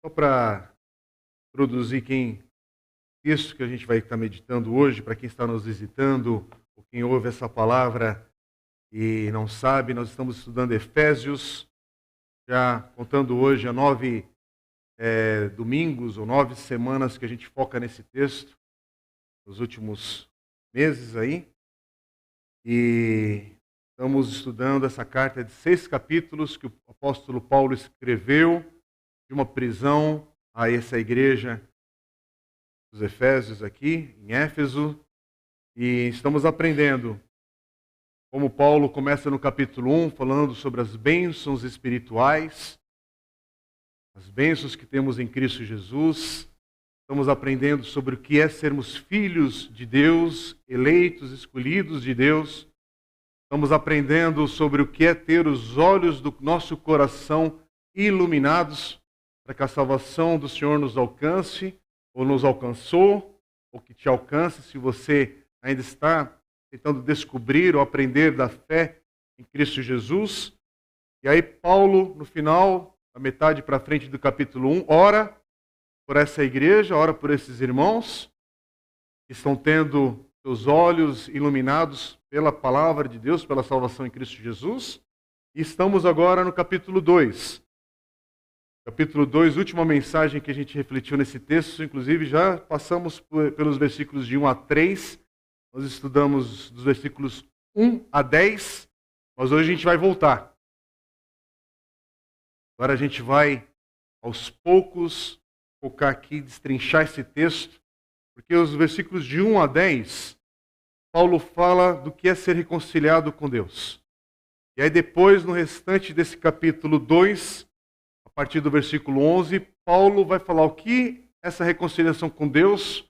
Só para introduzir texto que a gente vai estar meditando hoje, para quem está nos visitando, ou quem ouve essa palavra e não sabe, nós estamos estudando Efésios, já contando hoje a 9 domingos ou 9 semanas que a gente foca nesse texto, nos últimos meses aí. E estamos estudando essa carta de 6 capítulos que o apóstolo Paulo escreveu de uma prisão a essa igreja dos Efésios aqui, em Éfeso. E estamos aprendendo como Paulo começa no capítulo 1 falando sobre as bênçãos espirituais, as bênçãos que temos em Cristo Jesus. Estamos aprendendo sobre o que é sermos filhos de Deus, eleitos, escolhidos de Deus. Estamos aprendendo sobre o que é ter os olhos do nosso coração iluminados para que a salvação do Senhor nos alcance, ou nos alcançou, ou que te alcance se você ainda está tentando descobrir ou aprender da fé em Cristo Jesus. E aí Paulo, no final, a metade para frente do capítulo 1, ora por essa igreja, ora por esses irmãos que estão tendo seus olhos iluminados pela palavra de Deus, pela salvação em Cristo Jesus. E estamos agora no capítulo 2. Capítulo 2, última mensagem que a gente refletiu nesse texto, inclusive já passamos pelos versículos de 1 a 3, nós estudamos dos versículos 1 a 10, mas hoje a gente vai voltar. Agora a gente vai, aos poucos, focar aqui, destrinchar esse texto, porque os versículos de 1 a 10, Paulo fala do que é ser reconciliado com Deus. E aí depois, no restante desse capítulo 2, a partir do versículo 11, Paulo vai falar o que essa reconciliação com Deus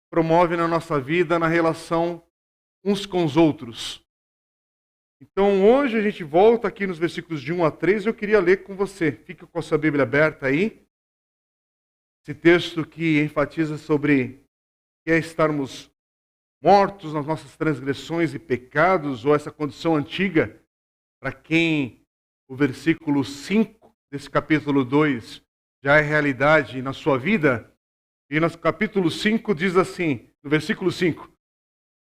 promove na nossa vida, na relação uns com os outros. Então, hoje a gente volta aqui nos versículos de 1 a 3, eu queria ler com você. Fica com a sua Bíblia aberta aí. Esse texto que enfatiza sobre o que é estarmos mortos nas nossas transgressões e pecados, ou essa condição antiga, para quem o versículo 5 desse capítulo 2 já é realidade na sua vida. E no capítulo 5 diz assim, no versículo 5,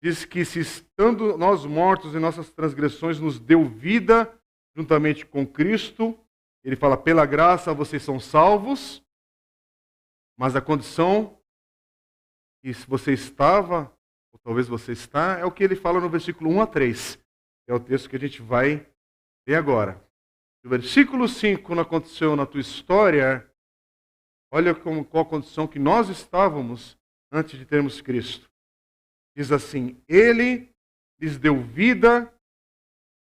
diz que se estando nós mortos em nossas transgressões, nos deu vida juntamente com Cristo. Ele fala, pela graça vocês são salvos, mas a condição que você estava, ou talvez você está, é o que ele fala no versículo 1 a 3. É o texto que a gente vai ver agora. O versículo 5 não aconteceu na tua história, olha qual a condição que nós estávamos antes de termos Cristo. Diz assim, Ele lhes deu vida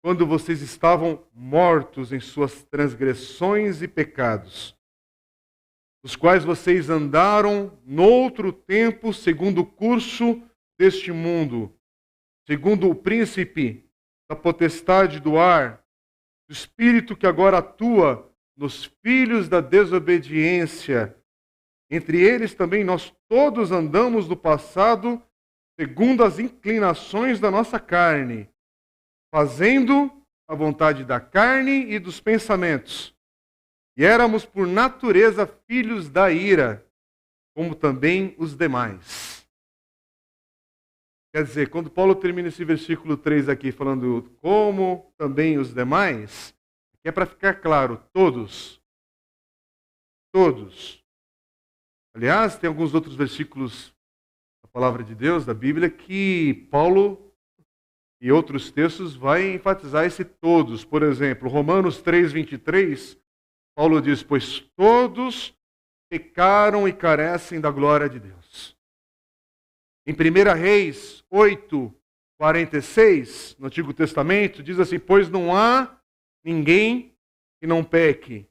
quando vocês estavam mortos em suas transgressões e pecados, os quais vocês andaram noutro tempo segundo o curso deste mundo, segundo o príncipe da potestade do ar, do espírito que agora atua nos filhos da desobediência. Entre eles também nós todos andamos no passado segundo as inclinações da nossa carne, fazendo a vontade da carne e dos pensamentos. E éramos por natureza filhos da ira, como também os demais. Quer dizer, quando Paulo termina esse versículo 3 aqui, falando como também os demais, é para ficar claro, todos. Todos. Aliás, tem alguns outros versículos da palavra de Deus, da Bíblia, que Paulo e outros textos vai enfatizar esse todos. Por exemplo, Romanos 3, 23, Paulo diz, pois todos pecaram e carecem da glória de Deus. Em 1 Reis 8, 46, no Antigo Testamento, diz assim, pois não há ninguém que não peque.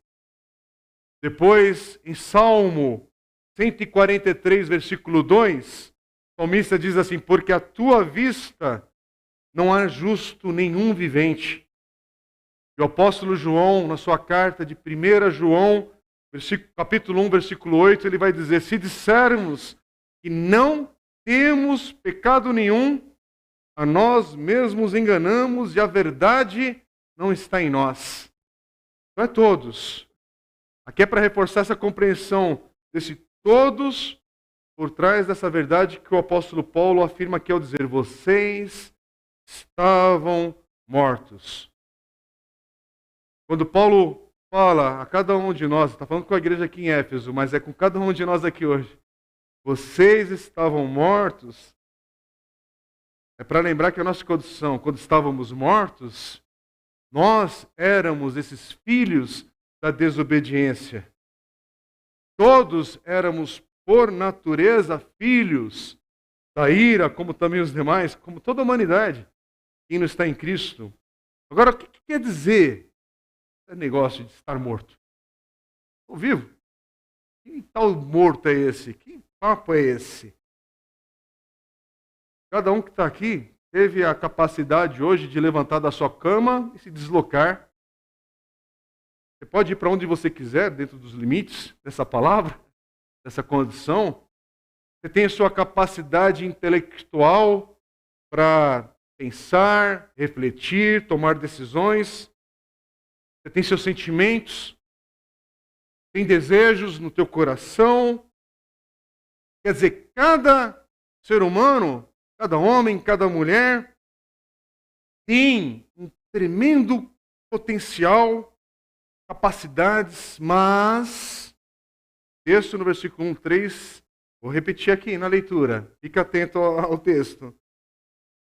Depois, em Salmo 143, versículo 2, o salmista diz assim, porque à tua vista não há justo nenhum vivente. E o apóstolo João, na sua carta de 1 João, capítulo 1, versículo 8, ele vai dizer, se dissermos que não temos pecado nenhum, a nós mesmos enganamos e a verdade não está em nós. Não é todos. Aqui é para reforçar essa compreensão desse todos por trás dessa verdade que o apóstolo Paulo afirma aqui ao dizer: vocês estavam mortos. Quando Paulo fala a cada um de nós, está falando com a igreja aqui em Éfeso, mas é com cada um de nós aqui hoje, vocês estavam mortos, é para lembrar que a nossa condição, quando estávamos mortos, nós éramos esses filhos da desobediência. Todos éramos, por natureza, filhos da ira, como também os demais, como toda a humanidade, quem não está em Cristo. Agora, o que quer dizer esse negócio de estar morto? Estou vivo? Que tal morto é esse? Que papo é esse? Cada um que está aqui teve a capacidade hoje de levantar da sua cama e se deslocar. Você pode ir para onde você quiser, dentro dos limites dessa palavra, dessa condição. Você tem a sua capacidade intelectual para pensar, refletir, tomar decisões. Você tem seus sentimentos, tem desejos no teu coração. Quer dizer, cada ser humano, cada homem, cada mulher tem um tremendo potencial, capacidades, mas texto no versículo 1, 3, vou repetir aqui na leitura, fica atento ao texto.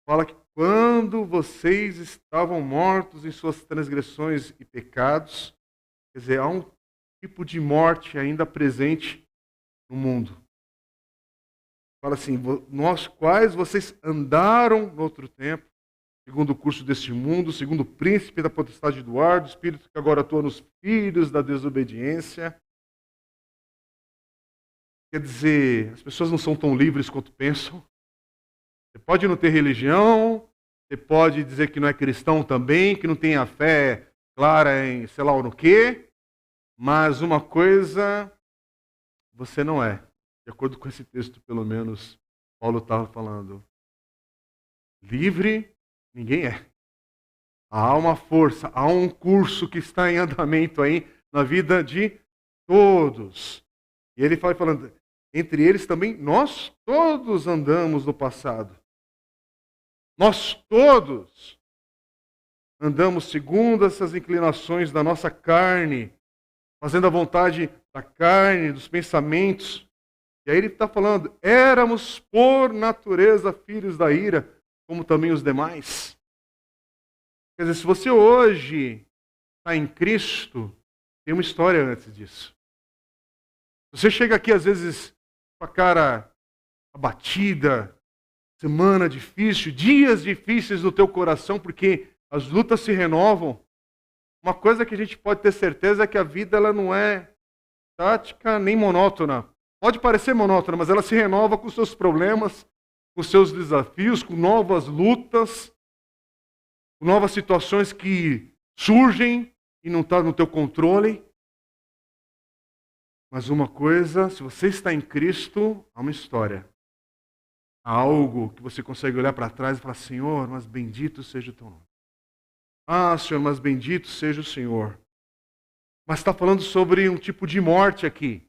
Fala que quando vocês estavam mortos em suas transgressões e pecados, quer dizer, há um tipo de morte ainda presente no mundo. Fala assim, nós quais vocês andaram no outro tempo, segundo o curso deste mundo, segundo o príncipe da potestade do ar, do espírito que agora atua nos filhos da desobediência. Quer dizer, as pessoas não são tão livres quanto pensam. Você pode não ter religião, você pode dizer que não é cristão também, que não tem a fé clara em sei lá no quê, mas uma coisa você não é. De acordo com esse texto, pelo menos, Paulo estava falando. Livre, ninguém é. Há uma força, há um curso que está em andamento aí na vida de todos. E ele vai falando, entre eles também, nós todos andamos no passado. Nós todos andamos segundo essas inclinações da nossa carne, fazendo a vontade da carne, dos pensamentos. E aí ele está falando, éramos por natureza filhos da ira, como também os demais. Quer dizer, se você hoje está em Cristo, tem uma história antes disso. Você chega aqui às vezes com a cara abatida, semana difícil, dias difíceis no teu coração, porque as lutas se renovam. Uma coisa que a gente pode ter certeza é que a vida ela não é tática nem monótona. Pode parecer monótona, mas ela se renova com seus problemas, com seus desafios, com novas lutas, com novas situações que surgem e não estão no teu controle. Mas uma coisa, se você está em Cristo, há uma história. Há algo que você consegue olhar para trás e falar, Senhor, mas bendito seja o teu nome. Ah, Senhor, mas bendito seja o Senhor. Mas está falando sobre um tipo de morte aqui.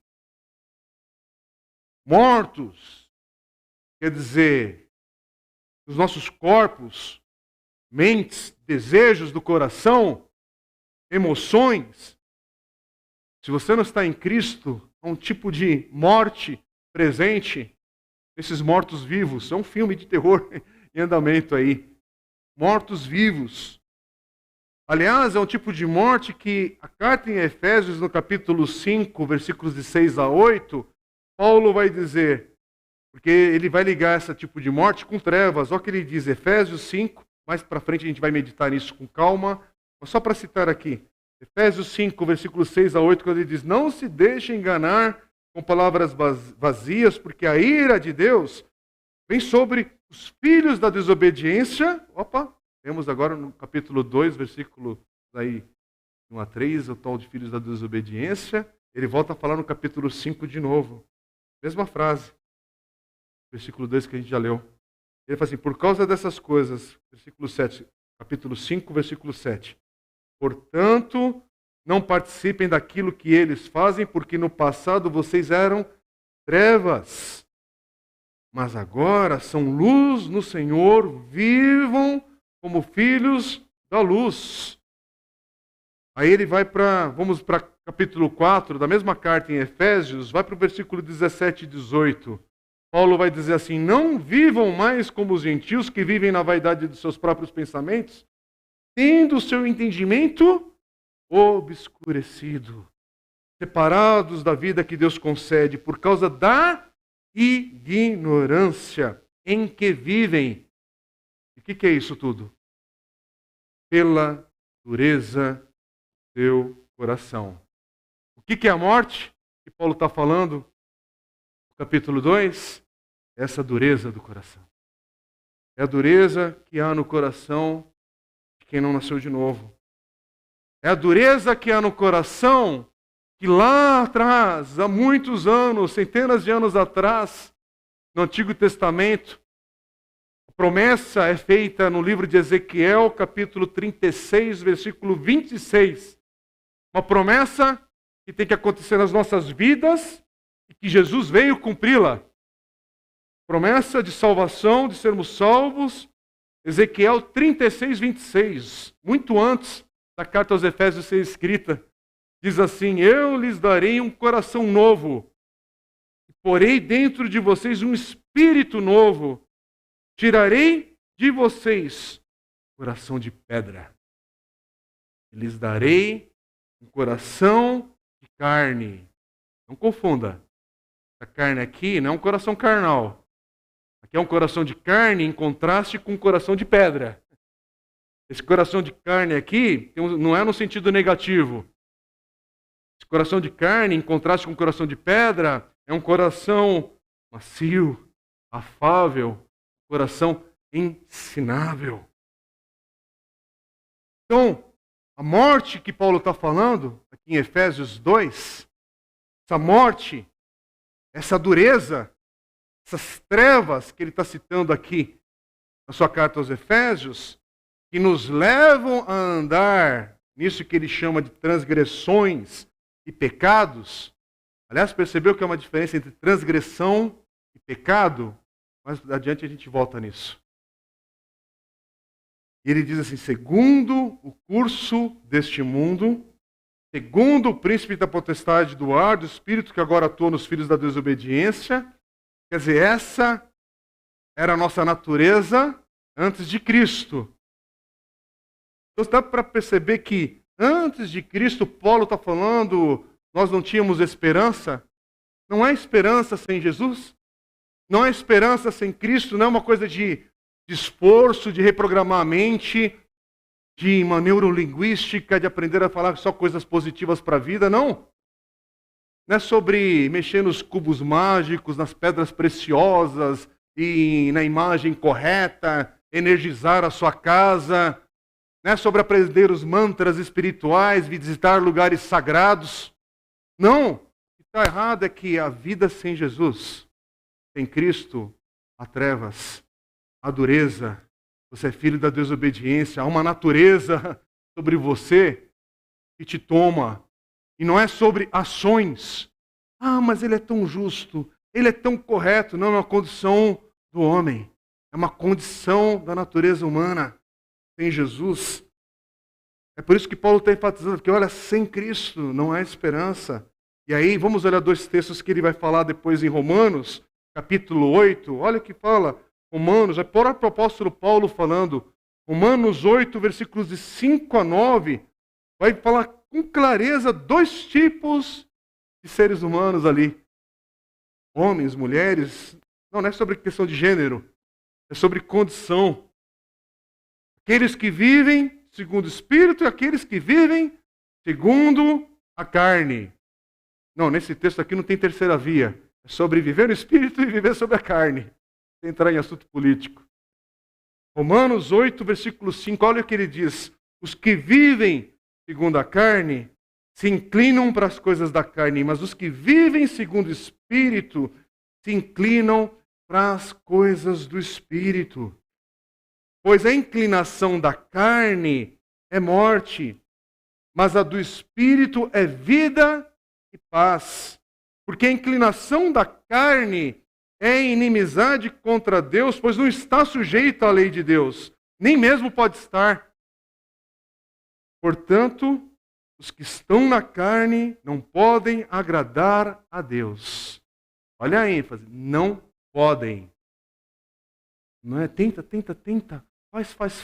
Mortos, quer dizer, os nossos corpos, mentes, desejos do coração, emoções. Se você não está em Cristo, há um tipo de morte presente nesses mortos vivos. É um filme de terror em andamento aí. Mortos vivos. Aliás, é um tipo de morte que a carta em Efésios, no capítulo 5, versículos de 6 a 8, Paulo vai dizer, porque ele vai ligar esse tipo de morte com trevas. Olha o que ele diz, Efésios 5, mais para frente a gente vai meditar nisso com calma. Mas só para citar aqui, Efésios 5, versículos 6 a 8, quando ele diz, não se deixe enganar com palavras vazias, porque a ira de Deus vem sobre os filhos da desobediência. Opa, temos agora no capítulo 2, versículo aí, 1 a 3, o tal de filhos da desobediência. Ele volta a falar no capítulo 5 de novo. Mesma frase. Versículo 2 que a gente já leu. Ele fala assim, por causa dessas coisas, versículo 7, capítulo 5, versículo 7. Portanto, não participem daquilo que eles fazem, porque no passado vocês eram trevas. Mas agora são luz no Senhor, vivam como filhos da luz. Aí ele vai vamos para capítulo 4, da mesma carta em Efésios, vai para o versículo 17 e 18. Paulo vai dizer assim: não vivam mais como os gentios que vivem na vaidade de seus próprios pensamentos, tendo o seu entendimento obscurecido, separados da vida que Deus concede por causa da ignorância em que vivem. E o que é isso tudo? Pela dureza do seu coração. O que é a morte que Paulo está falando? No capítulo 2, essa dureza do coração. É a dureza que há no coração de quem não nasceu de novo. É a dureza que há no coração que lá atrás, há muitos anos, centenas de anos atrás, no Antigo Testamento, a promessa é feita no livro de Ezequiel, capítulo 36, versículo 26. Uma promessa que tem que acontecer nas nossas vidas e que Jesus veio cumpri-la. Promessa de salvação, de sermos salvos. Ezequiel 36, 26. Muito antes da carta aos Efésios ser escrita. Diz assim: eu lhes darei um coração novo. Porei dentro de vocês um espírito novo. Tirarei de vocês coração de pedra. E lhes darei um coração de carne. Não confunda. A carne aqui não é um coração carnal. Aqui é um coração de carne em contraste com um coração de pedra. Esse coração de carne aqui não é no sentido negativo. Esse coração de carne, em contraste com o coração de pedra, é um coração macio, afável, coração ensinável. Então, a morte que Paulo está falando, aqui em Efésios 2, essa morte, essa dureza, essas trevas que ele está citando aqui na sua carta aos Efésios, que nos levam a andar nisso que ele chama de transgressões e pecados. Aliás, percebeu que há uma diferença entre transgressão e pecado? Mais adiante a gente volta nisso. E ele diz assim: segundo o curso deste mundo, segundo o príncipe da potestade do ar, do espírito que agora atua nos filhos da desobediência. Quer dizer, essa era a nossa natureza antes de Cristo. Então dá para perceber que antes de Cristo, Paulo está falando, nós não tínhamos esperança. Não há esperança sem Jesus. Não há esperança sem Cristo. Não é uma coisa de esforço, de reprogramar a mente, de uma neurolinguística, de aprender a falar só coisas positivas para a vida. Não. Não é sobre mexer nos cubos mágicos, nas pedras preciosas e na imagem correta, energizar a sua casa. Não é sobre aprender os mantras espirituais, visitar lugares sagrados. Não. O que está errado é que a vida sem Jesus, sem Cristo, há trevas, há dureza. Você é filho da desobediência. Há uma natureza sobre você que te toma. E não é sobre ações. Ah, mas ele é tão justo, ele é tão correto. Não, é uma condição do homem. É uma condição da natureza humana. Sem Jesus. É por isso que Paulo está enfatizando que, olha, sem Cristo não há esperança. E aí, vamos olhar dois textos que ele vai falar depois em Romanos, capítulo 8. Olha o que fala Romanos, é o próprio apóstolo Paulo falando. Romanos 8, versículos de 5 a 9, vai falar com clareza dois tipos de seres humanos ali. Homens, mulheres. Não é sobre questão de gênero. É sobre condição. Aqueles que vivem segundo o Espírito e aqueles que vivem segundo a carne. Não, nesse texto aqui não tem terceira via. É sobre viver no Espírito e viver sobre a carne. Sem entrar em assunto político. Romanos 8, versículo 5, olha o que ele diz. Os que vivem segundo a carne se inclinam para as coisas da carne, mas os que vivem segundo o Espírito se inclinam para as coisas do Espírito. Pois a inclinação da carne é morte, mas a do Espírito é vida e paz. Porque a inclinação da carne é inimizade contra Deus, pois não está sujeita à lei de Deus, nem mesmo pode estar. Portanto, os que estão na carne não podem agradar a Deus. Olha a ênfase, não podem. Não é tenta,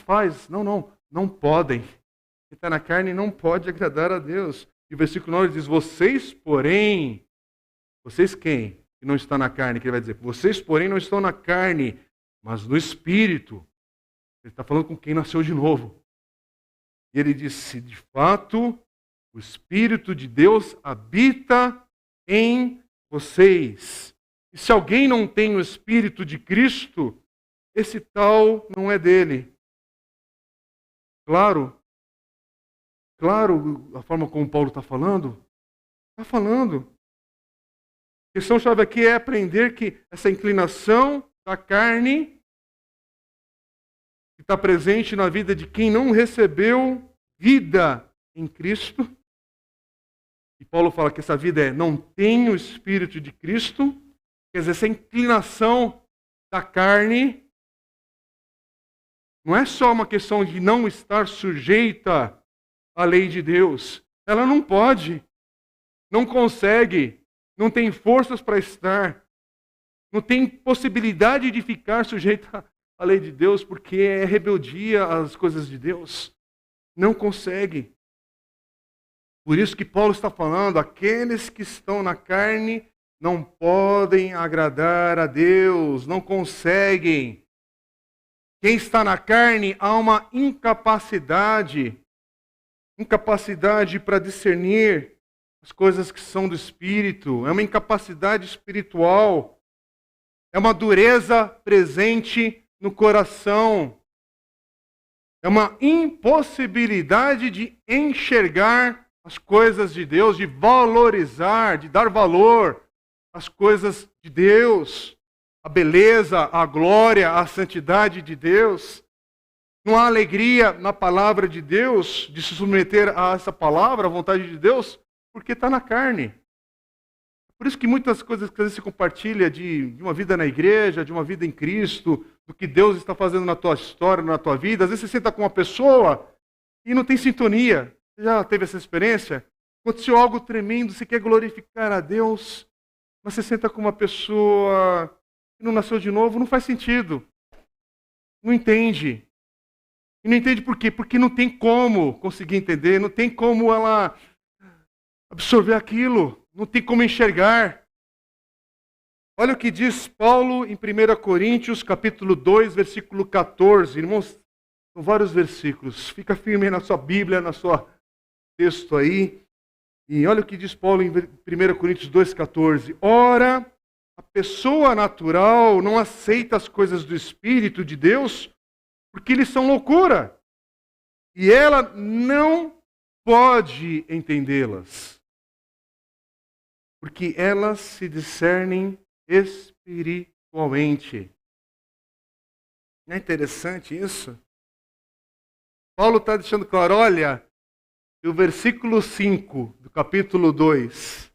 faz. Não podem. Quem está na carne não pode agradar a Deus. E o versículo 9 diz, vocês, porém, vocês quem? Que não está na carne, que ele vai dizer, vocês, porém, não estão na carne, mas no Espírito. Ele está falando com quem nasceu de novo. E ele disse, de fato, o Espírito de Deus habita em vocês. E se alguém não tem o Espírito de Cristo, esse tal não é dele. Claro, a forma como Paulo está falando. A questão-chave aqui é aprender que essa inclinação da carne que está presente na vida de quem não recebeu vida em Cristo. E Paulo fala que essa vida não tem o Espírito de Cristo. Quer dizer, essa inclinação da carne não é só uma questão de não estar sujeita à lei de Deus. Ela não pode, não consegue, não tem forças para estar, não tem possibilidade de ficar sujeita à lei de Deus, porque é rebeldia às coisas de Deus. Não consegue. Por isso que Paulo está falando, aqueles que estão na carne não podem agradar a Deus, não conseguem. Quem está na carne há uma incapacidade para discernir as coisas que são do Espírito, é uma incapacidade espiritual, é uma dureza presente no coração, é uma impossibilidade de enxergar as coisas de Deus, de valorizar, de dar valor às coisas de Deus, a beleza, a glória, a santidade de Deus. Não há alegria na palavra de Deus, de se submeter a essa palavra, a vontade de Deus, porque está na carne. Por isso que muitas coisas que às vezes se compartilha de uma vida na igreja, de uma vida em Cristo, do que Deus está fazendo na tua história, na tua vida, às vezes você senta com uma pessoa e não tem sintonia. Você já teve essa experiência? Aconteceu algo tremendo, você quer glorificar a Deus, mas você senta com uma pessoa que não nasceu de novo, não faz sentido. Não entende. E não entende por quê? Porque não tem como conseguir entender, não tem como ela absorver aquilo, não tem como enxergar. Olha o que diz Paulo em 1 Coríntios, capítulo 2, versículo 14. Irmãos, são vários versículos. Fica firme na sua Bíblia, na sua texto aí. E olha o que diz Paulo em 1 Coríntios 2,14. Ora, a pessoa natural não aceita as coisas do Espírito de Deus porque eles são loucura. E ela não pode entendê-las. Porque elas se discernem espiritualmente. Não é interessante isso? Paulo está deixando claro, olha, o versículo 5 do capítulo 2,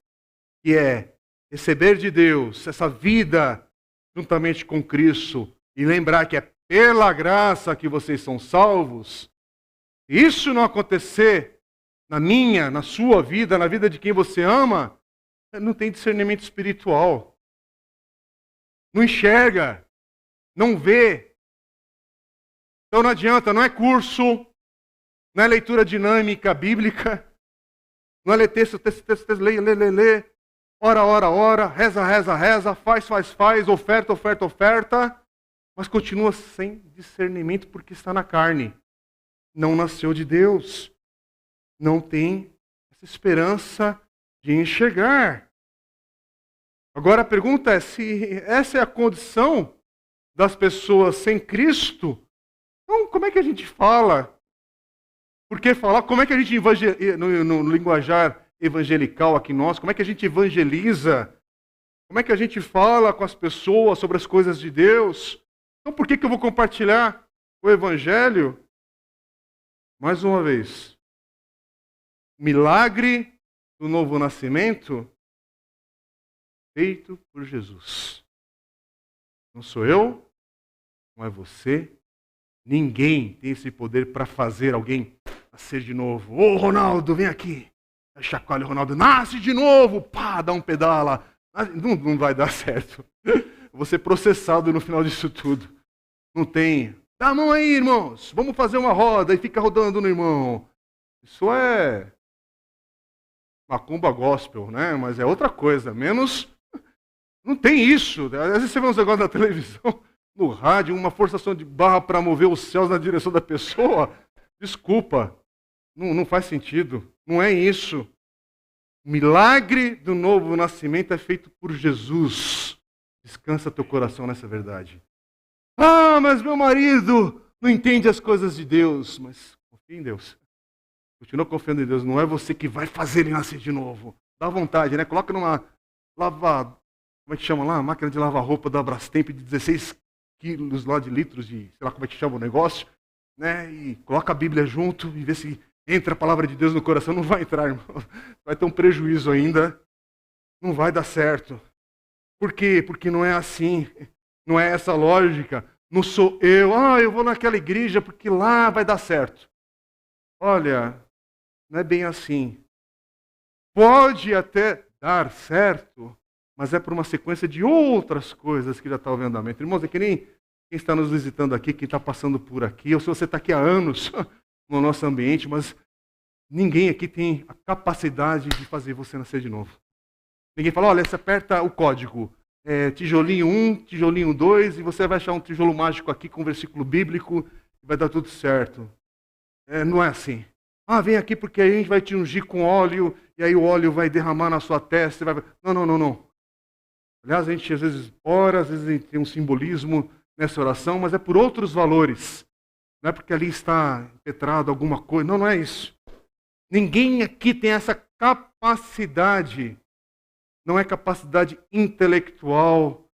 que é receber de Deus essa vida juntamente com Cristo e lembrar que é pela graça que vocês são salvos. Se isso não acontecer na minha, na sua vida, na vida de quem você ama, não tem discernimento espiritual. Não enxerga, não vê. Então não adianta, não é curso, não é leitura dinâmica bíblica, não é ler texto, lê, ora, reza, faz, oferta, mas continua sem discernimento porque está na carne. Não nasceu de Deus. Não tem essa esperança de enxergar. Agora a pergunta é, se essa é a condição das pessoas sem Cristo, então como é que a gente fala? Por que falar? Como é que a gente no linguajar evangelical aqui nós, como é que a gente evangeliza? Como é que a gente fala com as pessoas sobre as coisas de Deus? Então por que eu vou compartilhar o Evangelho? Mais uma vez, milagre do novo nascimento feito por Jesus. Não sou eu, não é você. Ninguém tem esse poder para fazer alguém nascer de novo. Ô, Ronaldo, vem aqui. Chacoalha o Ronaldo, nasce de novo. Pá, dá um pedala. Não vai dar certo. Vou ser processado no final disso tudo. Não tem. Dá a mão aí, irmãos. Vamos fazer uma roda e fica rodando no irmão. Isso é macumba gospel, né? Mas é outra coisa. Menos. Não tem isso. Às vezes você vê uns negócios na televisão, no rádio, uma forçação de barra para mover os céus na direção da pessoa. Desculpa. Não faz sentido. Não é isso. O milagre do novo nascimento é feito por Jesus. Descansa teu coração nessa verdade. Ah, mas meu marido não entende as coisas de Deus. Mas confia em Deus. Continua confiando em Deus. Não é você que vai fazer ele nascer de novo. Dá vontade, né? Coloca numa como é que chama lá? Máquina de lavar roupa da Brastemp de 16 quilos lá de litros de, sei lá como é que chama o negócio, né? E coloca a Bíblia junto e vê se entra a palavra de Deus no coração. Não vai entrar, irmão. Vai ter um prejuízo ainda. Não vai dar certo. Por quê? Porque não é assim. Não é essa lógica. Não sou eu. Eu vou naquela igreja porque lá vai dar certo. Olha, não é bem assim. Pode até dar certo, mas é por uma sequência de outras coisas que já está em andamento. Irmãos, é que nem quem está nos visitando aqui, quem está passando por aqui, ou se você está aqui há anos no nosso ambiente, mas ninguém aqui tem a capacidade de fazer você nascer de novo. Ninguém fala, olha, você aperta o código, tijolinho 1, tijolinho 2, e você vai achar um tijolo mágico aqui com um versículo bíblico, e vai dar tudo certo. Não é assim. Vem aqui porque a gente vai te ungir com óleo, e aí o óleo vai derramar na sua testa. Não. Aliás, a gente às vezes ora, às vezes a gente tem um simbolismo nessa oração, mas é por outros valores. Não é porque ali está impetrado alguma coisa. Não é isso. Ninguém aqui tem essa capacidade. Não é capacidade intelectual.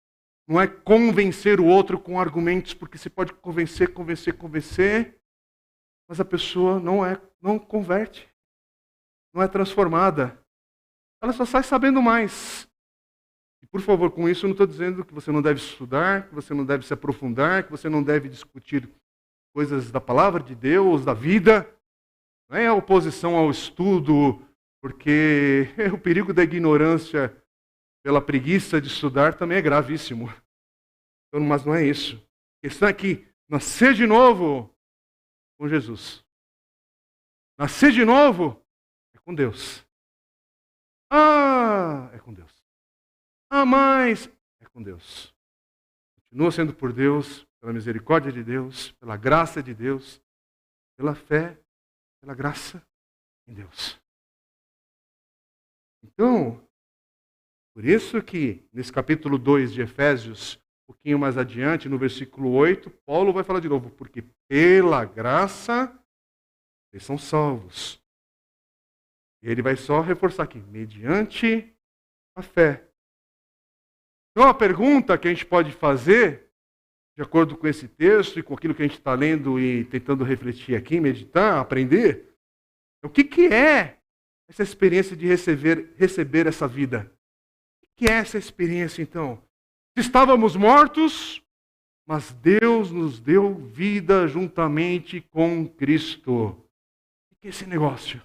Não é convencer o outro com argumentos, porque você pode convencer, mas a pessoa não converte. Não é transformada. Ela só sai sabendo mais. E, por favor, com isso eu não estou dizendo que você não deve estudar, que você não deve se aprofundar, que você não deve discutir coisas da palavra de Deus, da vida. Não é a oposição ao estudo, porque o perigo da ignorância pela preguiça de estudar também é gravíssimo. Então, mas não é isso. A questão é que nascer de novo com Jesus. Nascer de novo é com Deus. É com Deus. Mas é com Deus. Continua sendo por Deus, pela misericórdia de Deus, pela graça de Deus, pela fé, pela graça em Deus. Então, por isso que nesse capítulo 2 de Efésios, um pouquinho mais adiante, no versículo 8, Paulo vai falar de novo, porque pela graça eles são salvos. E ele vai só reforçar aqui, mediante a fé. Então a pergunta que a gente pode fazer, de acordo com esse texto e com aquilo que a gente está lendo e tentando refletir aqui, meditar, aprender, é o que é essa experiência de receber essa vida? O que é essa experiência então? Estávamos mortos, mas Deus nos deu vida juntamente com Cristo. O que é esse negócio?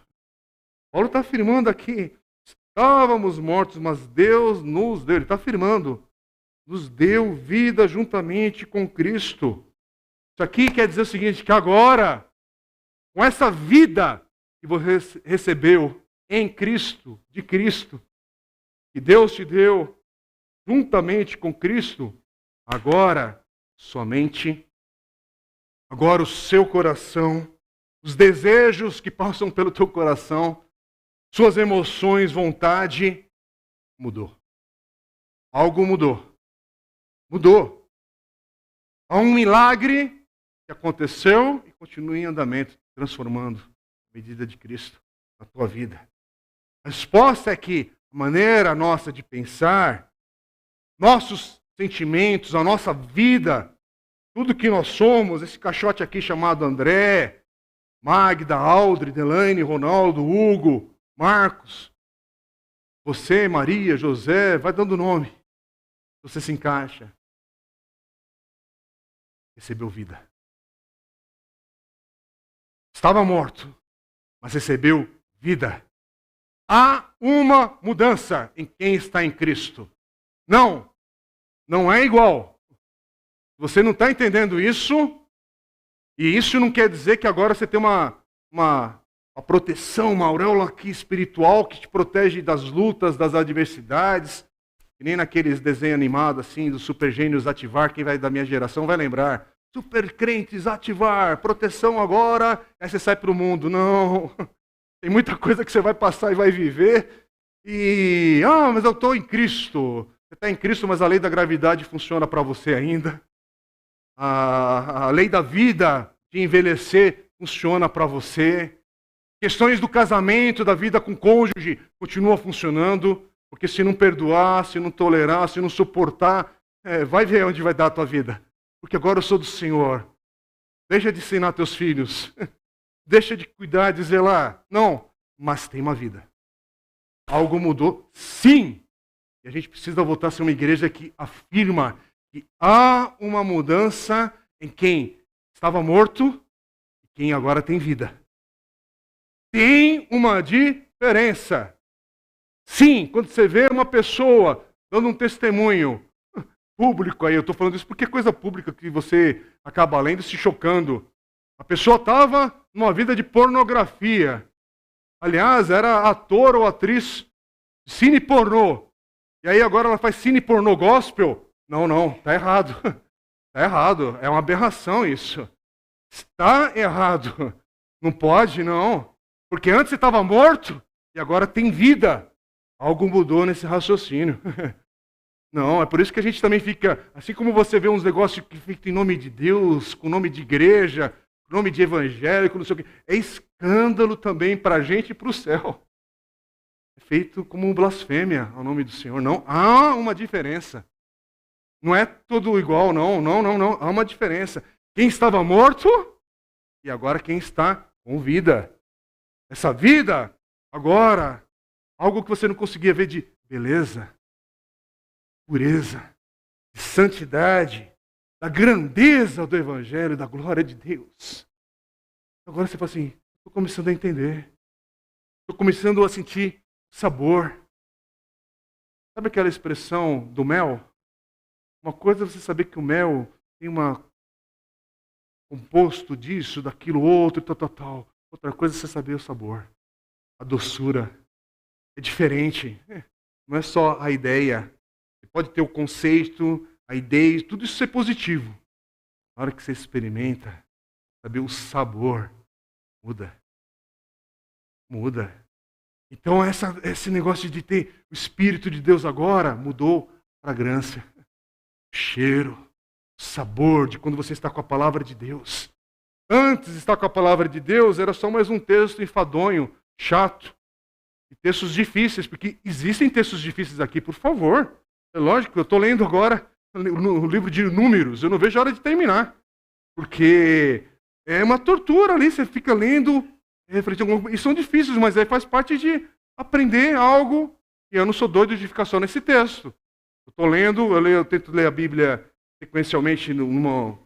Paulo está afirmando aqui, estávamos mortos, mas Deus nos deu, ele está afirmando, nos deu vida juntamente com Cristo. Isso aqui quer dizer o seguinte, que agora, com essa vida que você recebeu em Cristo, de Cristo, que Deus te deu juntamente com Cristo, agora, somente, agora o seu coração, os desejos que passam pelo teu coração, suas emoções, vontade, mudou. Algo mudou. Mudou. Há um milagre que aconteceu e continua em andamento, transformando a medida de Cristo na tua vida. A resposta é que a maneira nossa de pensar, nossos sentimentos, a nossa vida, tudo que nós somos, esse caixote aqui chamado André, Magda, Aldri, Delaine, Ronaldo, Hugo, Marcos, você, Maria, José, vai dando nome. Você se encaixa. Recebeu vida. Estava morto, mas recebeu vida. Há uma mudança em quem está em Cristo. Não é igual. Você não está entendendo isso, e isso não quer dizer que agora você tem uma proteção, uma auréola aqui espiritual que te protege das lutas, das adversidades. Que nem naqueles desenhos animados assim, dos super gênios ativar, quem vai da minha geração vai lembrar. Super crentes ativar, proteção agora, aí você sai para o mundo. Não, tem muita coisa que você vai passar e vai viver. Mas eu estou em Cristo. Você está em Cristo, mas a lei da gravidade funciona para você ainda. A lei da vida, de envelhecer, funciona para você. Questões do casamento, da vida com o cônjuge, continua funcionando. Porque se não perdoar, se não tolerar, se não suportar, vai ver onde vai dar a tua vida. Porque agora eu sou do Senhor. Deixa de ensinar teus filhos. Deixa de cuidar, de zelar. Não, mas tem uma vida. Algo mudou? Sim. E a gente precisa voltar a ser uma igreja que afirma que há uma mudança em quem estava morto e quem agora tem vida. Tem uma diferença. Sim, quando você vê uma pessoa dando um testemunho público aí, eu estou falando isso porque é coisa pública que você acaba lendo e se chocando. A pessoa estava numa vida de pornografia. Aliás, era ator ou atriz de cine pornô. E aí agora ela faz cine pornô gospel? Não, está errado. Está errado, é uma aberração isso. Está errado. Não pode, não. Porque antes você estava morto e agora tem vida. Algo mudou nesse raciocínio. Não, é por isso que a gente também fica, assim como você vê uns negócios que ficam em nome de Deus, com nome de igreja, com nome de evangélico, não sei o quê, é escândalo também para a gente e para o céu. É feito como blasfêmia ao nome do Senhor. Não, há uma diferença. Não é tudo igual, não. Há uma diferença. Quem estava morto e agora quem está com vida. Essa vida, agora, algo que você não conseguia ver de beleza, pureza, de santidade, da grandeza do Evangelho, da glória de Deus. Agora você fala assim, estou começando a entender. Estou começando a sentir sabor. Sabe aquela expressão do mel? Uma coisa é você saber que o mel tem um composto disso, daquilo, outro, tal. Outra coisa é você saber o sabor, a doçura. É diferente. Não é só a ideia. Você pode ter o conceito, a ideia, tudo isso ser positivo. Na hora que você experimenta, saber o sabor, muda. Então esse negócio de ter o Espírito de Deus agora mudou a fragrância, o cheiro, o sabor de quando você está com a palavra de Deus. Antes, estar com a palavra de Deus era só mais um texto enfadonho, chato. E textos difíceis, porque existem textos difíceis aqui, por favor. É lógico, eu estou lendo agora no livro de Números, eu não vejo a hora de terminar. Porque é uma tortura ali, você fica lendo, refletindo, e são difíceis, mas aí faz parte de aprender algo, e eu não sou doido de ficar só nesse texto. Eu estou lendo, eu tento ler a Bíblia sequencialmente numa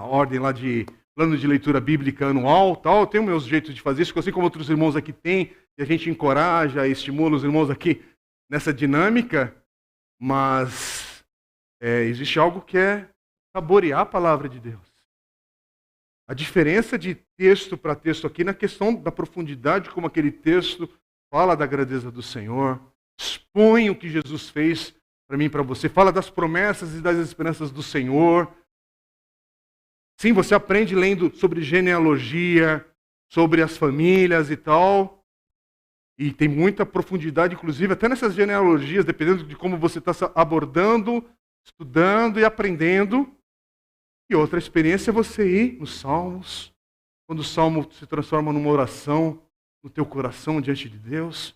ordem lá de plano de leitura bíblica anual, tal. Eu tenho meus jeitos de fazer isso, assim como outros irmãos aqui têm, e a gente encoraja e estimula os irmãos aqui nessa dinâmica, mas existe algo que é saborear a palavra de Deus. A diferença de texto para texto aqui na questão da profundidade, como aquele texto fala da grandeza do Senhor, expõe o que Jesus fez para mim e para você, fala das promessas e das esperanças do Senhor. Sim, você aprende lendo sobre genealogia, sobre as famílias e tal. E tem muita profundidade, inclusive, até nessas genealogias, dependendo de como você está abordando, estudando e aprendendo. E outra experiência é você ir nos Salmos, quando o Salmo se transforma numa oração no teu coração diante de Deus.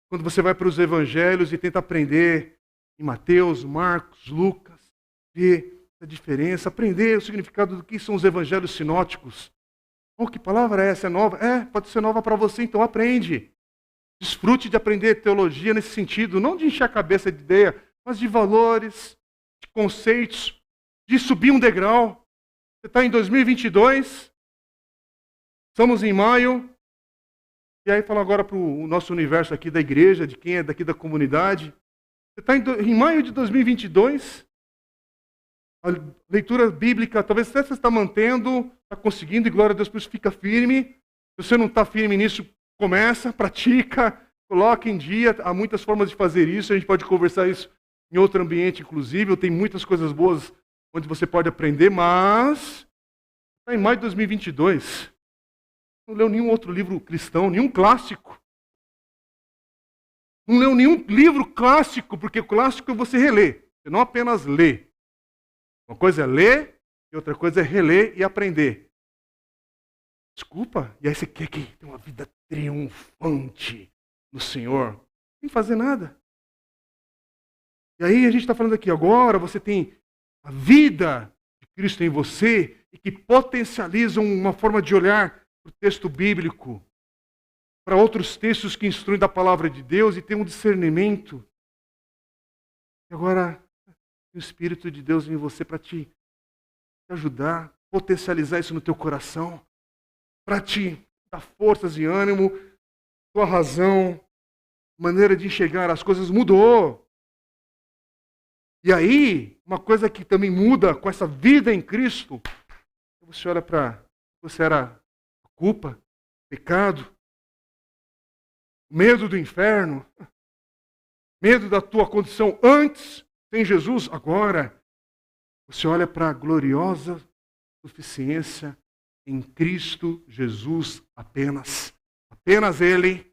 Quando você vai para os Evangelhos e tenta aprender em Mateus, Marcos, Lucas, ver a diferença, aprender o significado do que são os evangelhos sinóticos. Oh, que palavra é essa? É nova? Pode ser nova para você, então aprende. Desfrute de aprender teologia nesse sentido, não de encher a cabeça de ideia, mas de valores, de conceitos, de subir um degrau. Você está em 2022, estamos em maio, e aí fala agora para o nosso universo aqui da igreja, de quem é daqui da comunidade. Você está em maio de 2022, a leitura bíblica, talvez você está mantendo, está conseguindo, e glória a Deus por isso, fica firme. Se você não está firme nisso, começa, pratica, coloca em dia. Há muitas formas de fazer isso, a gente pode conversar isso em outro ambiente, inclusive. Tem muitas coisas boas onde você pode aprender, mas está em maio de 2022. Não leu nenhum outro livro cristão, nenhum clássico. Não leu nenhum livro clássico, porque o clássico você relê, você não apenas lê. Uma coisa é ler e outra coisa é reler e aprender. Desculpa, e aí você quer que tenha uma vida triunfante no Senhor, sem fazer nada. E aí a gente está falando aqui, agora você tem a vida de Cristo em você e que potencializam uma forma de olhar para o texto bíblico, para outros textos que instruem da palavra de Deus e tem um discernimento. E agora, o Espírito de Deus em você para te ajudar, potencializar isso no teu coração, para te dar forças e ânimo, tua razão, maneira de enxergar as coisas mudou. E aí, uma coisa que também muda com essa vida em Cristo, você olha para, você era culpa, pecado, medo do inferno, medo da tua condição antes, sem Jesus, agora, você olha para a gloriosa suficiência em Cristo Jesus apenas. Apenas Ele,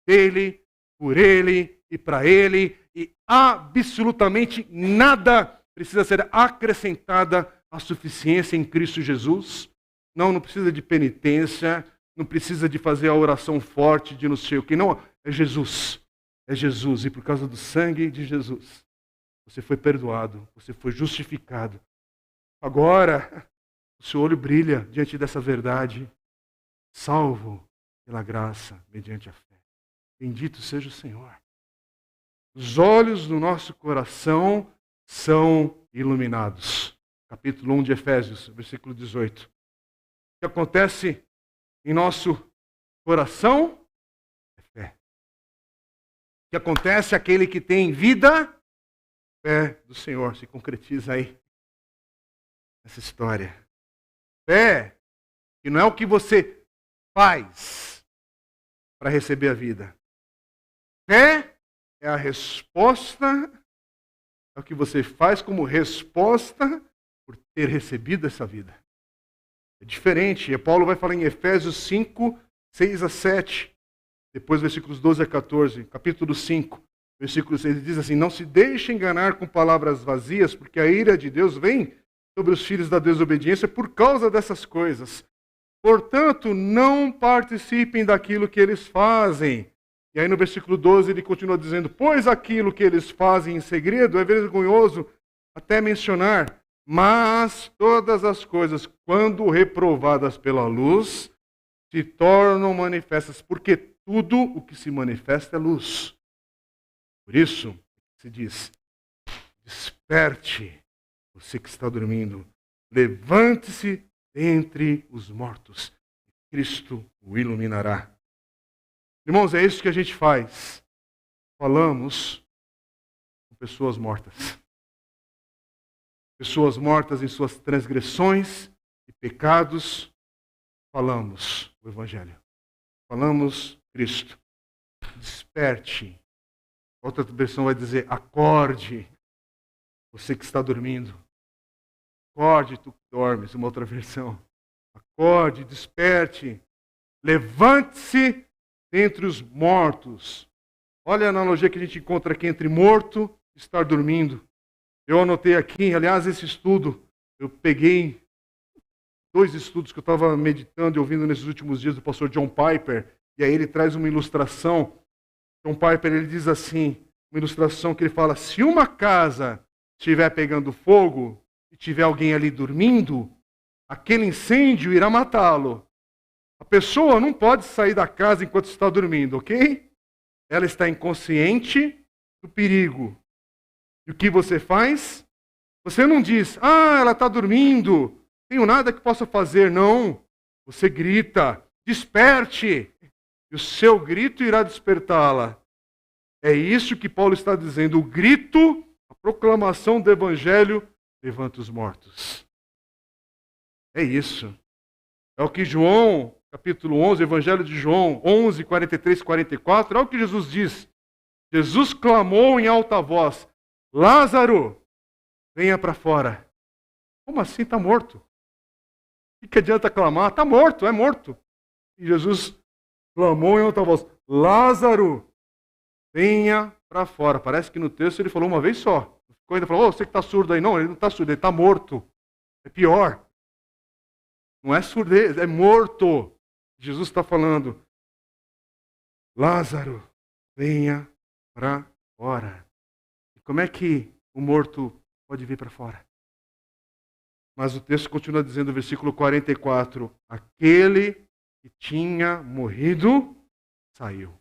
dele, por Ele e para Ele, e absolutamente nada precisa ser acrescentada à suficiência em Cristo Jesus. Não precisa de penitência, não precisa de fazer a oração forte de não sei o que, não, é Jesus. É Jesus, e por causa do sangue de Jesus, você foi perdoado, você foi justificado. Agora, o seu olho brilha diante dessa verdade, salvo pela graça, mediante a fé. Bendito seja o Senhor. Os olhos do nosso coração são iluminados. Capítulo 1 de Efésios, versículo 18. O que acontece em nosso coração é fé. O que acontece aquele que tem vida, fé do Senhor se concretiza aí nessa história. Fé, que não é o que você faz para receber a vida. Fé é a resposta, é o que você faz como resposta por ter recebido essa vida. É diferente. E Paulo vai falar em Efésios 5, 6 a 7. Depois, versículos 12 a 14. Capítulo 5, versículo 6. Ele diz assim: não se deixe enganar com palavras vazias, porque a ira de Deus vem sobre os filhos da desobediência por causa dessas coisas. Portanto, não participem daquilo que eles fazem. E aí no versículo 12 ele continua dizendo: pois aquilo que eles fazem em segredo é vergonhoso até mencionar, mas todas as coisas, quando reprovadas pela luz, se tornam manifestas, porque tudo o que se manifesta é luz. Por isso, se diz: desperte, você que está dormindo, levante-se dentre os mortos, e Cristo o iluminará. Irmãos, é isso que a gente faz. Falamos com pessoas mortas. Pessoas mortas em suas transgressões e pecados. Falamos o Evangelho. Falamos Cristo. Desperte. Outra versão vai dizer: acorde. Você que está dormindo. Acorde, tu que dormes. Uma outra versão. Acorde, desperte. Levante-se dentre os mortos. Olha a analogia que a gente encontra aqui entre morto e estar dormindo. Eu anotei aqui, aliás, esse estudo, eu peguei 2 estudos que eu estava meditando e ouvindo nesses últimos dias do pastor John Piper, e aí ele traz uma ilustração. John Piper, ele diz assim, uma ilustração que ele fala: se uma casa estiver pegando fogo e tiver alguém ali dormindo, aquele incêndio irá matá-lo. A pessoa não pode sair da casa enquanto está dormindo, ok? Ela está inconsciente do perigo. E o que você faz? Você não diz, ela está dormindo, tenho nada que possa fazer. Não. Você grita, desperte. E o seu grito irá despertá-la. É isso que Paulo está dizendo. O grito, a proclamação do evangelho, levanta os mortos. É isso. É o que João, capítulo 11, Evangelho de João 11, 43 e 44, é o que Jesus diz. Jesus clamou em alta voz, Lázaro, venha para fora. Como assim? Está morto. O que adianta clamar? Está morto, é morto. E Jesus clamou em alta voz, Lázaro, venha para fora. Parece que no texto ele falou uma vez só. Ficou ainda falou, você que está surdo aí. Não, ele não está surdo, ele está morto. É pior. Não é surdez, é morto. Jesus está falando, Lázaro, venha para fora. E como é que o morto pode vir para fora? Mas o texto continua dizendo, versículo 44, aquele que tinha morrido, saiu.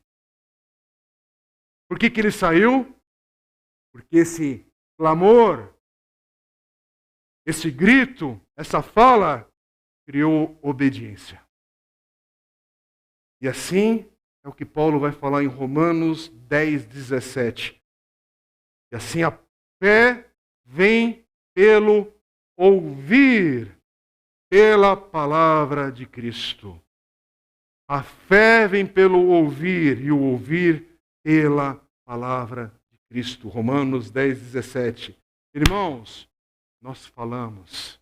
Por que ele saiu? Porque esse clamor, esse grito, essa fala, criou obediência. E assim é o que Paulo vai falar em Romanos 10, 17. E assim a fé vem pelo ouvir, pela palavra de Cristo. A fé vem pelo ouvir, e o ouvir pela palavra de Cristo. Romanos 10, 17. Irmãos, nós falamos,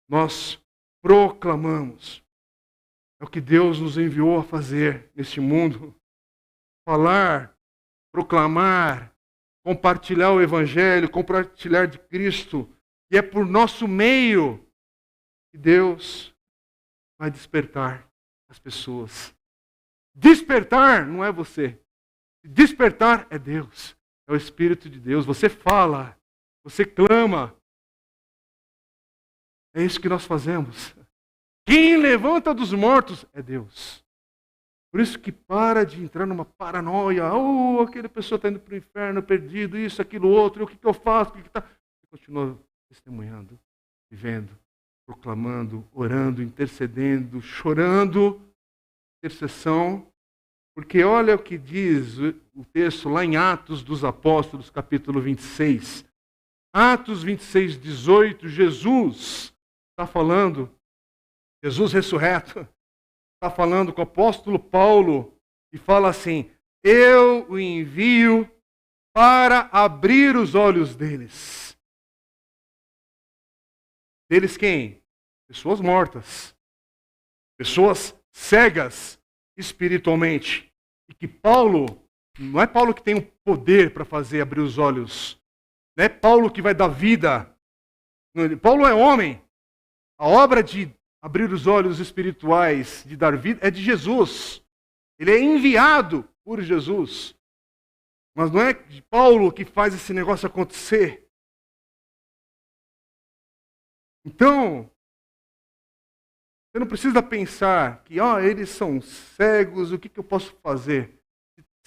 nós proclamamos. É o que Deus nos enviou a fazer neste mundo. Falar, proclamar, compartilhar o Evangelho, compartilhar de Cristo. E é por nosso meio que Deus vai despertar as pessoas. Despertar não é você. Despertar é Deus. É o Espírito de Deus. Você fala, você clama. É isso que nós fazemos. Quem levanta dos mortos é Deus. Por isso que para de entrar numa paranoia. Aquela pessoa está indo para o inferno, perdido, isso, aquilo, outro. O que eu faço? Você continua testemunhando, vivendo, proclamando, orando, intercedendo, chorando. Intercessão. Porque olha o que diz o texto lá em Atos dos Apóstolos, capítulo 26. Atos 26, 18, Jesus está falando, Jesus ressurreto, está falando com o apóstolo Paulo e fala assim, eu o envio para abrir os olhos deles. Deles quem? Pessoas mortas. Pessoas cegas espiritualmente. E que Paulo, não é Paulo que tem o poder para fazer abrir os olhos. Não é Paulo que vai dar vida. Paulo é homem. A obra de abrir os olhos espirituais, de dar vida, é de Jesus. Ele é enviado por Jesus. Mas não é Paulo que faz esse negócio acontecer. Então, você não precisa pensar que eles são cegos, o que eu posso fazer?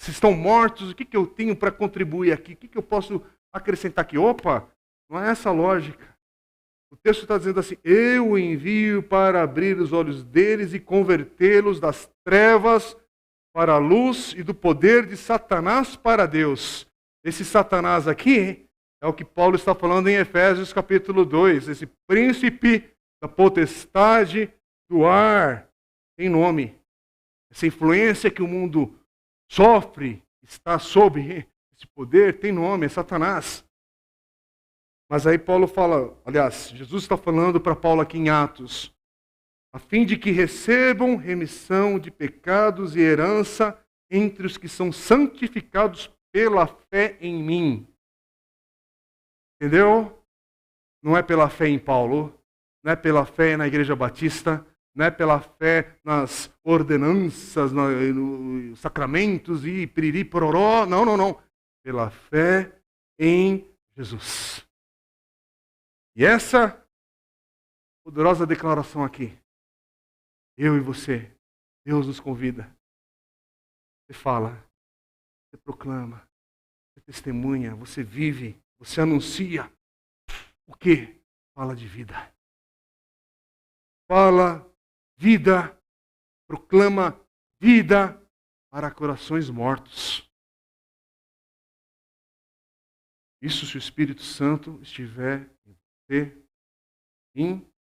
Se estão mortos, o que eu tenho para contribuir aqui? O que eu posso acrescentar aqui? Opa, não é essa a lógica. O texto está dizendo assim, eu o envio para abrir os olhos deles e convertê-los das trevas para a luz e do poder de Satanás para Deus. Esse Satanás aqui é o que Paulo está falando em Efésios capítulo 2, esse príncipe da potestade do ar, tem nome. Essa influência que o mundo sofre, está sob esse poder, tem nome, é Satanás. Mas aí Paulo fala, aliás, Jesus está falando para Paulo aqui em Atos, a fim de que recebam remissão de pecados e herança entre os que são santificados pela fé em mim. Entendeu? Não é pela fé em Paulo, não é pela fé na Igreja Batista, não é pela fé nas ordenanças, nos sacramentos e piriri pororó, não. Pela fé em Jesus. E essa poderosa declaração aqui, eu e você, Deus nos convida. Você fala, você proclama, você testemunha, você vive, você anuncia. O quê? Fala de vida. Fala vida, proclama vida para corações mortos. Isso se o Espírito Santo estiver em você, em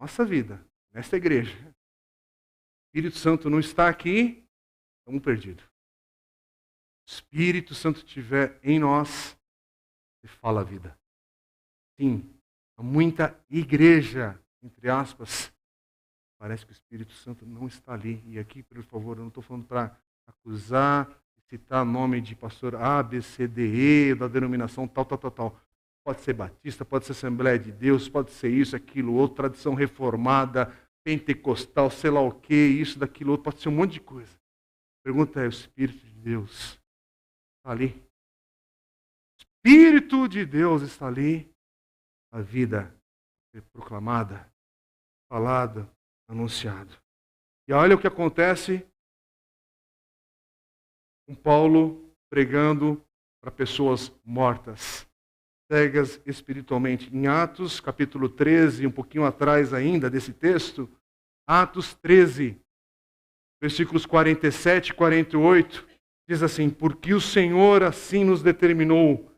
nossa vida, nesta igreja. O Espírito Santo não está aqui, estamos perdidos. O Espírito Santo estiver em nós, você fala a vida. Sim, há muita igreja, entre aspas. Parece que o Espírito Santo não está ali. E aqui, por favor, eu não estou falando para acusar, citar nome de pastor A, B, C, D, E, da denominação tal. Pode ser batista, pode ser Assembleia de Deus, pode ser isso, aquilo, outro, tradição reformada, pentecostal, sei lá o que, isso, daquilo, outro, pode ser um monte de coisa. A pergunta é, o Espírito de Deus está ali? O Espírito de Deus está ali? A vida é proclamada, falada, anunciado. E olha o que acontece com Paulo pregando para pessoas mortas, cegas espiritualmente. Em Atos, capítulo 13, um pouquinho atrás ainda desse texto, Atos 13, versículos 47 e 48, diz assim: porque o Senhor assim nos determinou,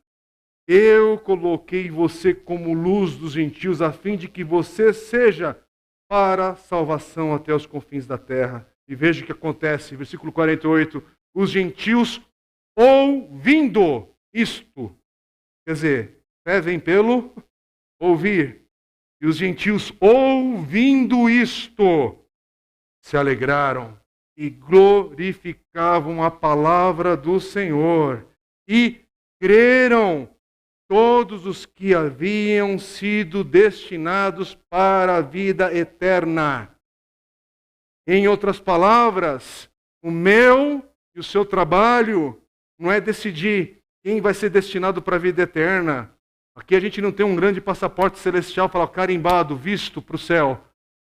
eu coloquei você como luz dos gentios, a fim de que você seja para salvação até os confins da terra. E veja o que acontece, versículo 48, os gentios ouvindo isto, quer dizer, fé vem pelo ouvir, e os gentios ouvindo isto, se alegraram e glorificavam a palavra do Senhor, e creram todos os que haviam sido destinados para a vida eterna. Em outras palavras, o meu e o seu trabalho não é decidir quem vai ser destinado para a vida eterna. Aqui a gente não tem um grande passaporte celestial, falar carimbado, visto para o céu.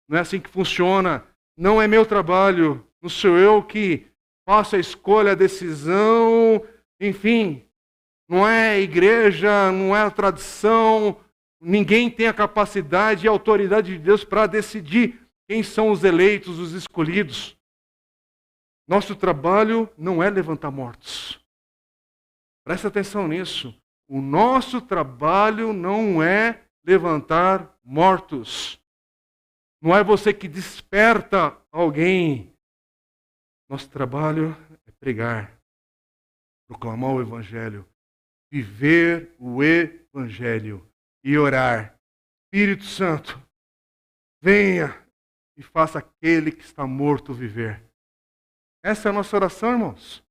Não é assim que funciona. Não é meu trabalho. Não sou eu que faço a escolha, a decisão, enfim. Não é a igreja, não é a tradição, ninguém tem a capacidade e a autoridade de Deus para decidir quem são os eleitos, os escolhidos. Nosso trabalho não é levantar mortos. Presta atenção nisso. O nosso trabalho não é levantar mortos. Não é você que desperta alguém. Nosso trabalho é pregar, proclamar o Evangelho, viver o Evangelho e orar. Espírito Santo, venha e faça aquele que está morto viver. Essa é a nossa oração, irmãos.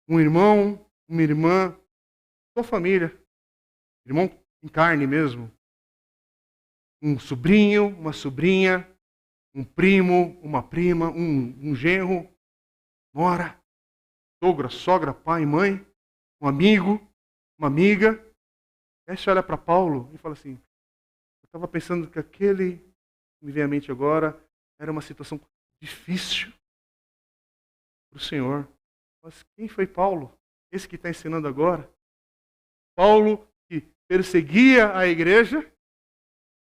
Um irmão, uma irmã, sua família, irmão em carne mesmo, um sobrinho, uma sobrinha, um primo, uma prima, um genro, nora, sogra, sogra, pai, mãe, um amigo, uma amiga. Aí você olha para Paulo e fala assim, eu estava pensando que aquele que me vem à mente agora era uma situação difícil para o Senhor. Mas quem foi Paulo? Esse que está ensinando agora? Paulo que perseguia a igreja,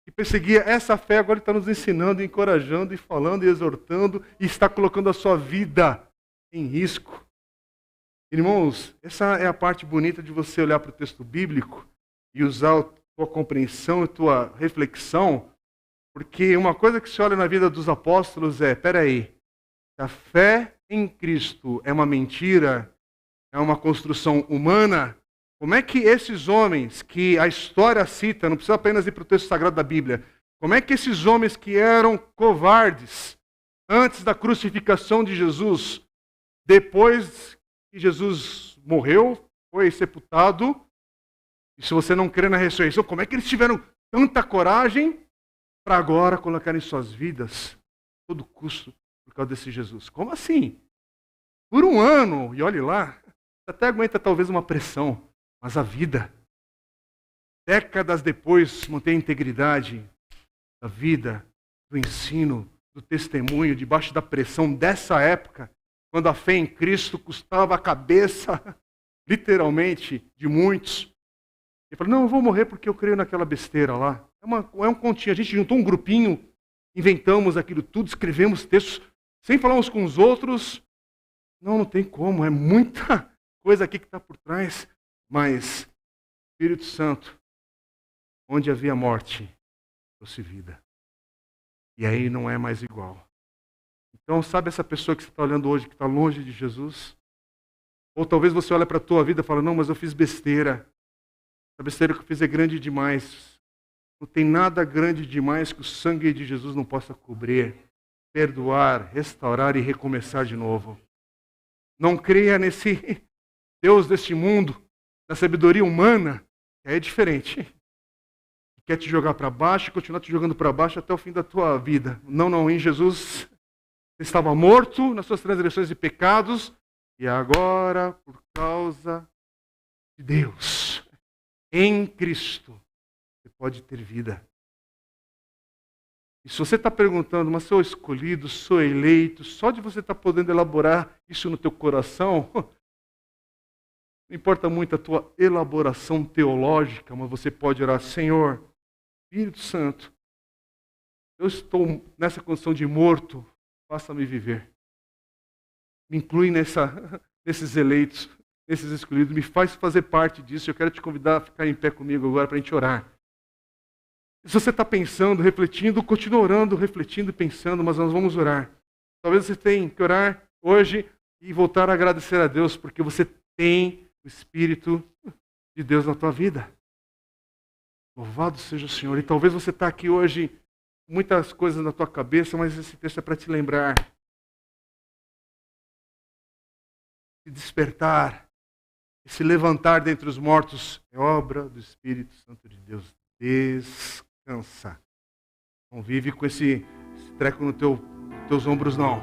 que perseguia essa fé, agora está nos ensinando, encorajando e falando e exortando e está colocando a sua vida em risco. Irmãos, essa é a parte bonita de você olhar para o texto bíblico e usar a tua compreensão e a tua reflexão, porque uma coisa que se olha na vida dos apóstolos é, peraí, a fé em Cristo é uma mentira, é uma construção humana, como é que esses homens que a história cita, não precisa apenas ir para o texto sagrado da Bíblia, como é que esses homens que eram covardes antes da crucificação de Jesus, depois que Jesus morreu, foi sepultado, e se você não crê na ressurreição, como é que eles tiveram tanta coragem para agora colocarem suas vidas a todo custo por causa desse Jesus? Como assim? Por um ano, e olhe lá, até aguenta talvez uma pressão, mas a vida, décadas depois, mantém a integridade da vida, do ensino, do testemunho, debaixo da pressão dessa época, quando a fé em Cristo custava a cabeça, literalmente, de muitos. Ele falou, não, eu vou morrer porque eu creio naquela besteira lá. É um continho. A gente juntou um grupinho, inventamos aquilo tudo, escrevemos textos, sem falar uns com os outros. Não tem como, é muita coisa aqui que está por trás. Mas, Espírito Santo, onde havia morte, trouxe vida. E aí não é mais igual. Então, sabe essa pessoa que você está olhando hoje, que está longe de Jesus? Ou talvez você olhe para a tua vida e fale, não, mas eu fiz besteira. A besteira que eu fiz é grande demais. Não tem nada grande demais que o sangue de Jesus não possa cobrir, perdoar, restaurar e recomeçar de novo. Não creia nesse Deus deste mundo, na sabedoria humana, que é diferente. Quer te jogar para baixo e continuar te jogando para baixo até o fim da tua vida. Não, em Jesus você estava morto nas suas transgressões e pecados, e agora, por causa de Deus, em Cristo, você pode ter vida. E se você está perguntando, mas sou escolhido, sou eleito, só de você estar podendo elaborar isso no teu coração, não importa muito a tua elaboração teológica, mas você pode orar, Senhor, Espírito Santo, eu estou nessa condição de morto, faça-me viver. Me inclui nesses eleitos, nesses escolhidos, me faz fazer parte disso. Eu quero te convidar a ficar em pé comigo agora para a gente orar. Se você está pensando, refletindo, continua orando, refletindo e pensando, mas nós vamos orar. Talvez você tenha que orar hoje e voltar a agradecer a Deus, porque você tem o Espírito de Deus na tua vida. Louvado seja o Senhor. E talvez você está aqui hoje com muitas coisas na tua cabeça, mas esse texto é para te lembrar. Se despertar, e se levantar dentre os mortos é obra do Espírito Santo de Deus. Descansa. Não vive com esse treco nos teus ombros, não.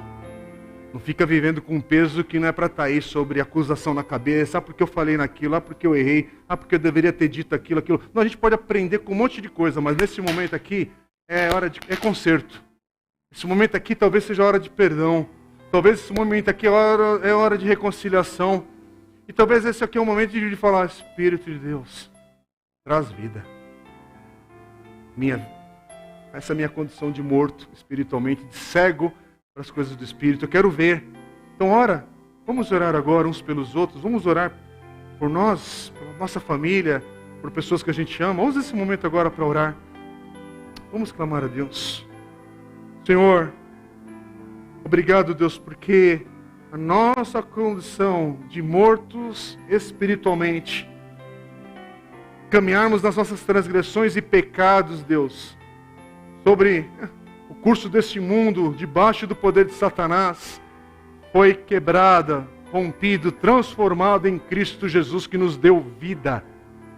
Não fica vivendo com um peso que não é para estar aí sobre acusação na cabeça. Ah, porque eu falei naquilo, ah, porque eu errei, ah, porque eu deveria ter dito aquilo. Não, a gente pode aprender com um monte de coisa, mas nesse momento aqui é conserto. Esse momento aqui talvez seja hora de perdão. Talvez esse momento aqui é hora de reconciliação. E talvez esse aqui é o momento de falar, Espírito de Deus, traz vida. Essa é a minha condição de morto espiritualmente, de cego para as coisas do Espírito. Eu quero ver. Então ora, vamos orar agora uns pelos outros, vamos orar por nós, pela nossa família, por pessoas que a gente ama. Usa esse momento agora para orar. Vamos clamar a Deus. Senhor, obrigado, Deus, porque a nossa condição de mortos espiritualmente, caminharmos nas nossas transgressões e pecados, Deus, sobre o curso deste mundo, debaixo do poder de Satanás, foi quebrada, rompido, transformado em Cristo Jesus, que nos deu vida.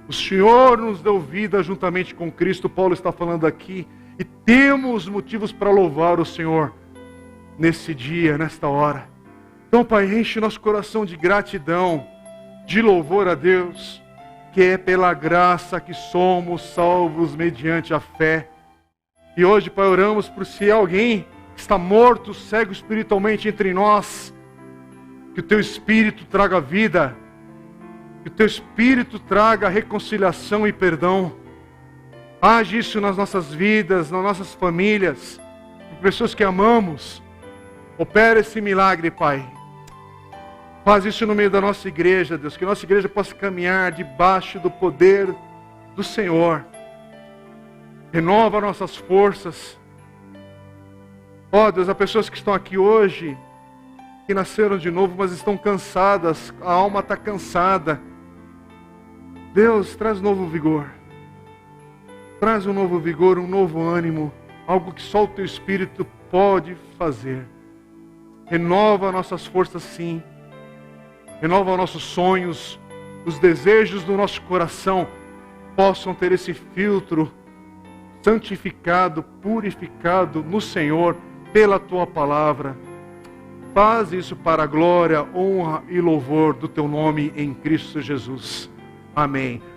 O Senhor nos deu vida juntamente com Cristo, Paulo está falando aqui, e temos motivos para louvar o Senhor nesse dia, nesta hora. Então, Pai, enche nosso coração de gratidão, de louvor a Deus, que é pela graça que somos salvos mediante a fé. E hoje, Pai, oramos por se alguém que está morto, cego espiritualmente entre nós, que o Teu Espírito traga vida, que o Teu Espírito traga reconciliação e perdão. Age isso nas nossas vidas, nas nossas famílias, por pessoas que amamos. Opera esse milagre, Pai. Faz isso no meio da nossa igreja, Deus, que a nossa igreja possa caminhar debaixo do poder do Senhor. Renova nossas forças. Ó Deus, há pessoas que estão aqui hoje, que nasceram de novo, mas estão cansadas, a alma está cansada. Deus, traz novo vigor. Traz um novo vigor, um novo ânimo, algo que só o Teu Espírito pode fazer. Renova nossas forças, sim. Renova nossos sonhos, os desejos do nosso coração possam ter esse filtro santificado, purificado no Senhor, pela Tua palavra. Faz isso para a glória, honra e louvor do Teu nome em Cristo Jesus. Amém.